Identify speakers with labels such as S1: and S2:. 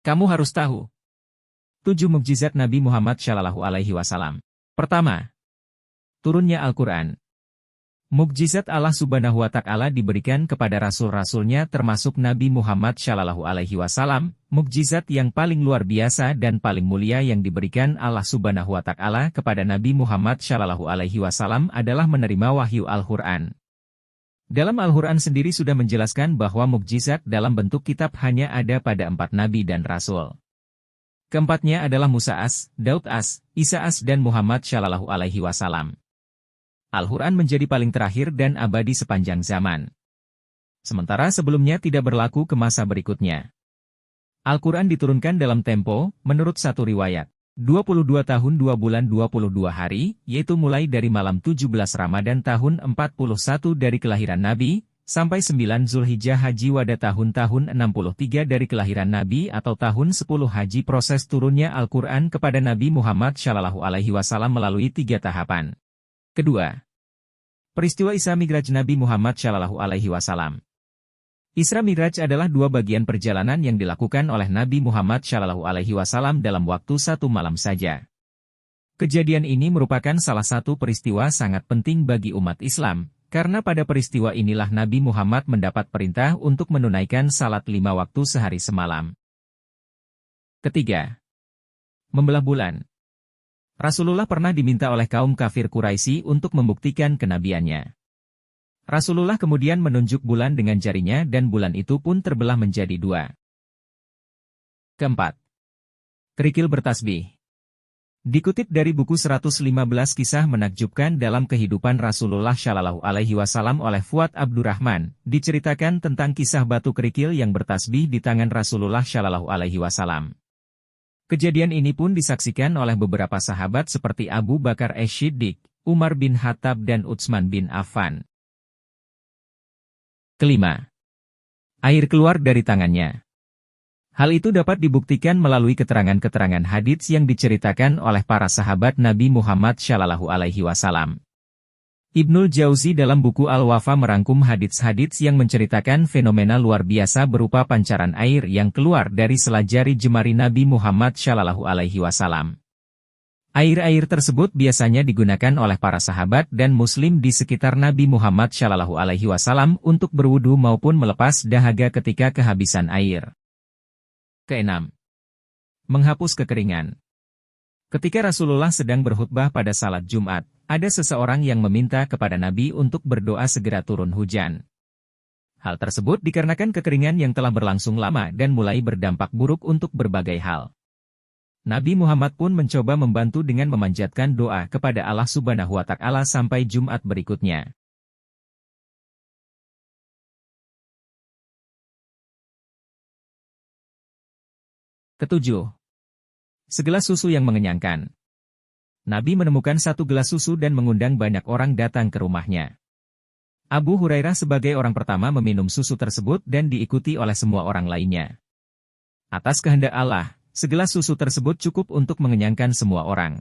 S1: Kamu harus tahu. 7 mukjizat Nabi Muhammad Shallallahu Alaihi Wasallam. Pertama, turunnya Al-Quran. Mukjizat Allah Subhanahu wa Ta'ala diberikan kepada rasul-rasulnya termasuk Nabi Muhammad Shallallahu Alaihi Wasallam, mukjizat yang paling luar biasa dan paling mulia yang diberikan Allah Subhanahu wa Ta'ala kepada Nabi Muhammad Shallallahu Alaihi Wasallam adalah menerima wahyu Al-Quran. Dalam Al-Quran sendiri sudah menjelaskan bahwa mukjizat dalam bentuk kitab hanya ada pada 4 nabi dan rasul. Keempatnya adalah Musa as, Daud as, Isa as dan Muhammad Shallallahu Alaihi Wasallam. Al-Quran menjadi paling terakhir dan abadi sepanjang zaman. Sementara sebelumnya tidak berlaku ke masa berikutnya. Al-Quran diturunkan dalam tempo, menurut satu riwayat, 22 tahun 2 bulan 22 hari, yaitu mulai dari malam 17 Ramadan tahun 41 dari kelahiran Nabi, sampai 9 Zulhijjah Haji Wada tahun 63 dari kelahiran Nabi atau tahun 10 Haji. Proses turunnya Al-Quran kepada Nabi Muhammad Shallallahu Alaihi Wasallam melalui 3 tahapan. Kedua, peristiwa Isra Mi'raj Nabi Muhammad Shallallahu Alaihi Wasallam. Isra Mi'raj adalah 2 bagian perjalanan yang dilakukan oleh Nabi Muhammad Shallallahu Alaihi Wasallam dalam waktu 1 malam saja. Kejadian ini merupakan salah satu peristiwa sangat penting bagi umat Islam, karena pada peristiwa inilah Nabi Muhammad mendapat perintah untuk menunaikan salat 5 waktu sehari semalam. Ketiga, membelah bulan. Rasulullah pernah diminta oleh kaum kafir Quraisy untuk membuktikan kenabiannya. Rasulullah kemudian menunjuk bulan dengan jarinya dan bulan itu pun terbelah menjadi 2. Keempat, kerikil bertasbih. Dikutip dari buku 115 kisah menakjubkan dalam kehidupan Rasulullah Shallallahu Alaihi Wasallam oleh Fuad Abdurrahman, diceritakan tentang kisah batu kerikil yang bertasbih di tangan Rasulullah Shallallahu Alaihi Wasallam. Kejadian ini pun disaksikan oleh beberapa sahabat seperti Abu Bakar As-Siddiq, Umar bin Khattab dan Utsman bin Affan. Kelima, air keluar dari tangannya. Hal itu dapat dibuktikan melalui keterangan-keterangan hadits yang diceritakan oleh para sahabat Nabi Muhammad Shallallahu Alaihi Wasallam. Ibnul Jauzi dalam buku Al-Wafa merangkum hadits-hadits yang menceritakan fenomena luar biasa berupa pancaran air yang keluar dari sela jari jemari Nabi Muhammad Shallallahu Alaihi Wasallam. Air-air tersebut biasanya digunakan oleh para sahabat dan muslim di sekitar Nabi Muhammad Shallallahu Alaihi Wasallam untuk berwudu maupun melepas dahaga ketika kehabisan air. Keenam, menghapus kekeringan. Ketika Rasulullah sedang berkhutbah pada salat Jumat, ada seseorang yang meminta kepada Nabi untuk berdoa segera turun hujan. Hal tersebut dikarenakan kekeringan yang telah berlangsung lama dan mulai berdampak buruk untuk berbagai hal. Nabi Muhammad pun mencoba membantu dengan memanjatkan doa kepada Allah Subhanahu wa Ta'ala sampai Jumat berikutnya. Ketujuh, segelas susu yang mengenyangkan. Nabi menemukan 1 gelas susu dan mengundang banyak orang datang ke rumahnya. Abu Hurairah sebagai orang pertama meminum susu tersebut dan diikuti oleh semua orang lainnya. Atas kehendak Allah, segelas susu tersebut cukup untuk mengenyangkan semua orang.